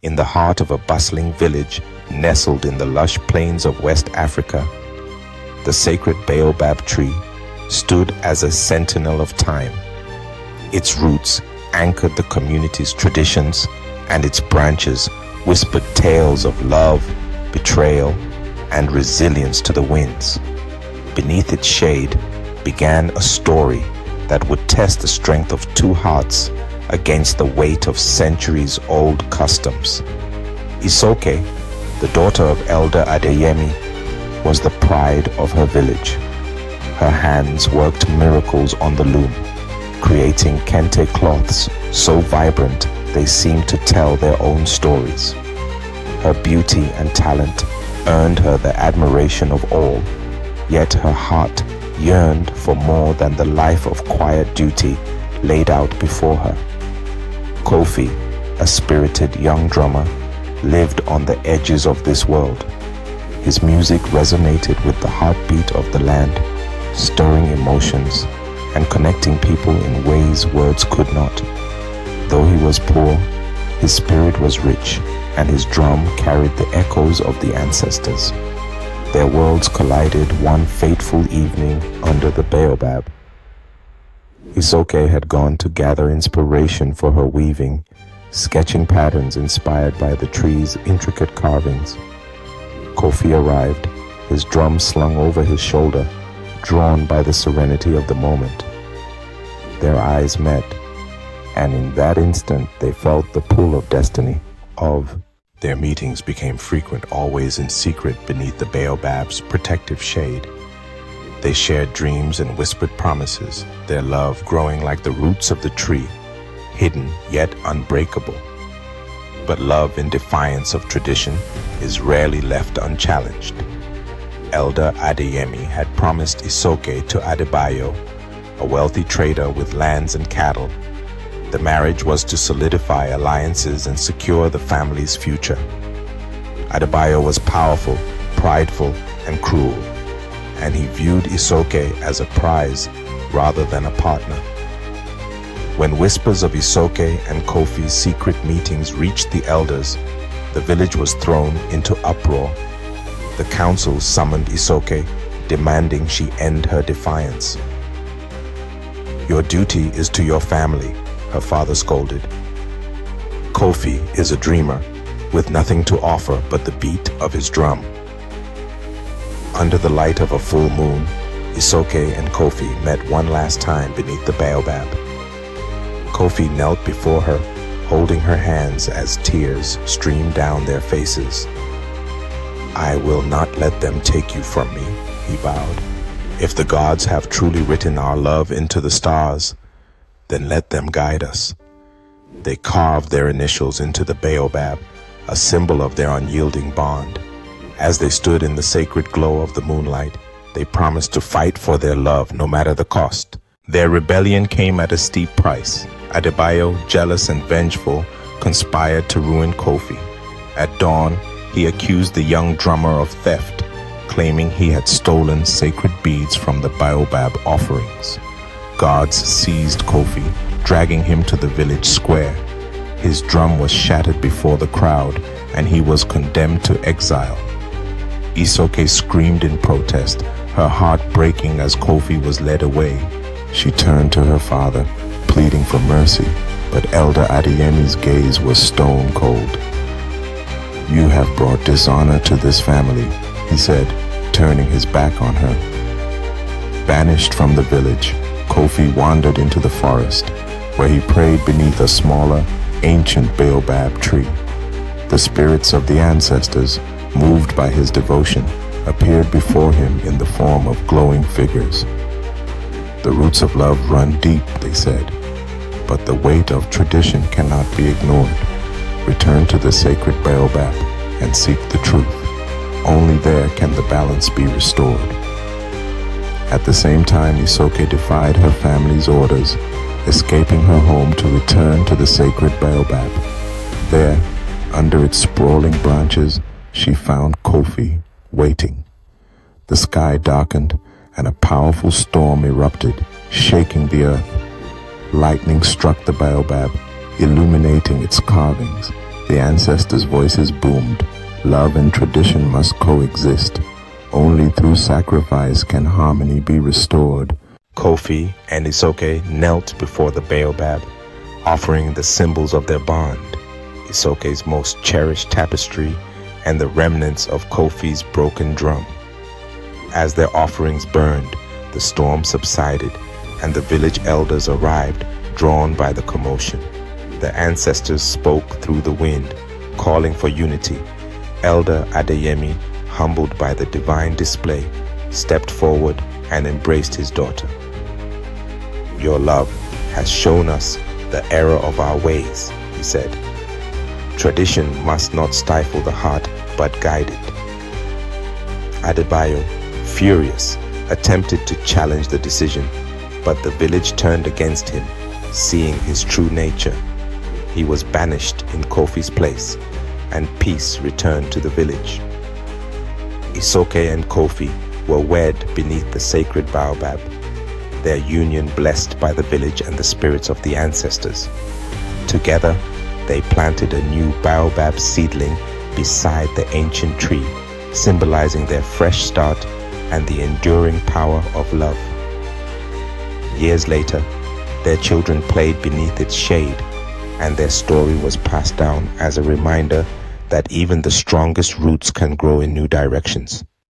In the heart of a bustling village nestled in the lush plains of West Africa, the sacred baobab tree stood as a sentinel of time. Its roots anchored the community's traditions, and its branches whispered tales of love, betrayal, and resilience to the winds. Beneath its shade began a story that would test the strength of two hearts against the weight of centuries-old customs. Isoke, the daughter of Elder Adeyemi, was the pride of her village. Her hands worked miracles on the loom, creating kente cloths so vibrant they seemed to tell their own stories. Her beauty and talent earned her the admiration of all, yet her heart yearned for more than the life of quiet duty laid out before her. Kofi, a spirited young drummer, lived on the edges of this world. His music resonated with the heartbeat of the land, stirring emotions and connecting people in ways words could not. Though he was poor, his spirit was rich, and his drum carried the echoes of the ancestors. Their worlds collided one fateful evening under the baobab. Isoke had gone to gather inspiration for her weaving, sketching patterns inspired by the tree's intricate carvings. Kofi arrived, his drum slung over his shoulder, drawn by the serenity of the moment. Their eyes met, and in that instant they felt the pull of destiny. Their meetings became frequent, always in secret beneath the baobab's protective shade. They shared dreams and whispered promises, their love growing like the roots of the tree, hidden yet unbreakable. But love in defiance of tradition is rarely left unchallenged. Elder Adeyemi had promised Isoke to Adebayo, a wealthy trader with lands and cattle. The marriage was to solidify alliances and secure the family's future. Adebayo was powerful, prideful, and cruel, and he viewed Isoke as a prize rather than a partner. When whispers of Isoke and Kofi's secret meetings reached the elders, the village was thrown into uproar. The council summoned Isoke, demanding she end her defiance. "Your duty is to your family," her father scolded. "Kofi is a dreamer, with nothing to offer but the beat of his drum." Under the light of a full moon, Isoke and Kofi met one last time beneath the baobab. Kofi knelt before her, holding her hands as tears streamed down their faces. "I will not let them take you from me," he vowed. "If the gods have truly written our love into the stars, then let them guide us." They carved their initials into the baobab, a symbol of their unyielding bond. As they stood in the sacred glow of the moonlight, they promised to fight for their love no matter the cost. Their rebellion came at a steep price. Adebayo, jealous and vengeful, conspired to ruin Kofi. At dawn, he accused the young drummer of theft, claiming he had stolen sacred beads from the baobab offerings. Guards seized Kofi, dragging him to the village square. His drum was shattered before the crowd, and he was condemned to exile. Isoke screamed in protest, her heart breaking as Kofi was led away. She turned to her father, pleading for mercy, but Elder Adeyemi's gaze was stone cold. "You have brought dishonor to this family," he said, turning his back on her. Banished from the village, Kofi wandered into the forest, where he prayed beneath a smaller, ancient baobab tree. The spirits of the ancestors, moved by his devotion, appeared before him in the form of glowing figures. "The roots of love run deep," they said, "but the weight of tradition cannot be ignored. Return to the sacred baobab and seek the truth. Only there can the balance be restored." At the same time, Isoke defied her family's orders, escaping her home to return to the sacred baobab. There, under its sprawling branches, she found Kofi waiting. The sky darkened, and a powerful storm erupted, shaking the earth. Lightning struck the baobab, illuminating its carvings, The ancestors' voices boomed. Love and tradition must coexist. Only through sacrifice can harmony be restored. Kofi and Isoke knelt before the baobab, offering the symbols of their bond, Isoke's most cherished tapestry and the remnants of Kofi's broken drum. As their offerings burned, the storm subsided, and the village elders arrived, drawn by the commotion. The ancestors spoke through the wind, calling for unity. Elder Adeyemi, humbled by the divine display, stepped forward and embraced his daughter. "Your love has shown us the error of our ways," he said. "Tradition must not stifle the heart, but guide it." Adebayo, furious, attempted to challenge the decision, but the village turned against him, seeing his true nature. He was banished in Kofi's place, and peace returned to the village. Isoke and Kofi were wed beneath the sacred baobab, their union blessed by the village and the spirits of the ancestors. Together, they planted a new baobab seedling beside the ancient tree, symbolizing their fresh start and the enduring power of love. Years later, their children played beneath its shade, and their story was passed down as a reminder that even the strongest roots can grow in new directions.